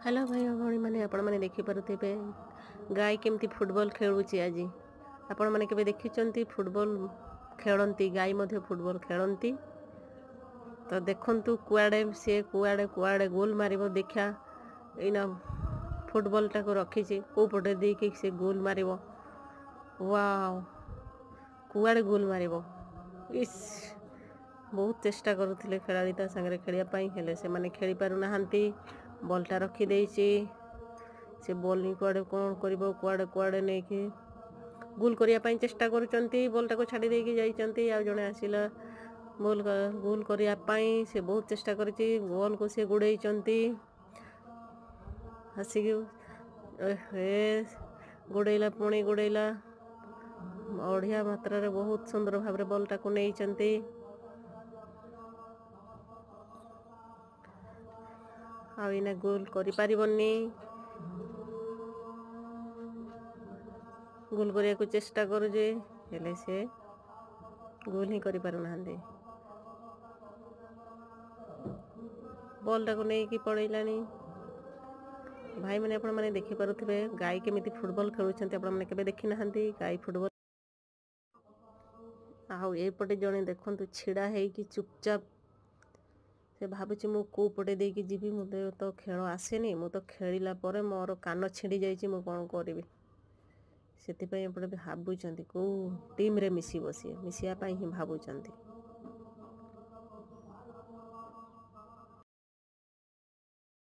Hello भाई और भौणी मैंने आपण मैंने देखिपे गाय केमती फुटबॉल खेलुची आज आपण मैंने केबे देखिचंती फुटबॉल खेलती गाय मध्य फुटबॉल खेलती तो देखंतु कुआडे से कुआडे कुआडे गोल मारिबो देखा एना फुटबॉल टाको रखीची को पटे देकी से गोल मारिबो वाओ कुआडे गोल मारिबो इस बहुत चेष्टा करुथिले खेलाड़ी ता संगे खेलिया पाई हेले से माने खेली पारु नाहंती बॉलटा रखी देइची से बॉल नि कुआडे कोन करिबो कुआडे कुआडे नै कि गोल करिया पाई चेष्टा करूचंती बॉलटा को छाडी देकी जाईचंती आ जणे आसिला गोल करिया पाई से बहुत चेष्टा करिची बॉल को से गुडेइचंती हसी हे गुडेइला पुणी गुडेइला बढ़िया मात्रा रे बहुत सुंदर भाव रे बॉलटा को नेइचंती आ इना गोल करि पारिबोनी गोल करिया को चेष्टा करू जे हेले से गोल ही करि पारु नाहंदे बॉलटा को नै कि पड़ैलानी भाई मैंने आपण माने देखि पारुथिबे गाय केमिति फुटबॉल खेलुछंती आपण माने केबे देखि नाहंती गाय फुटबॉल आउ ए पटे जणे देखंतु छिडा हेई कि चुपचाप से भाबुची मु को पटे देकी जीवी मुते तो खेल आसेनी मु तो खेलिला परे मोर कान छिड़ी जाईची मु कोन करिवि सेति पई एपटे भाबुचंती को टीम रे मिसी बसी मिसिया पई ही भाबुचंती।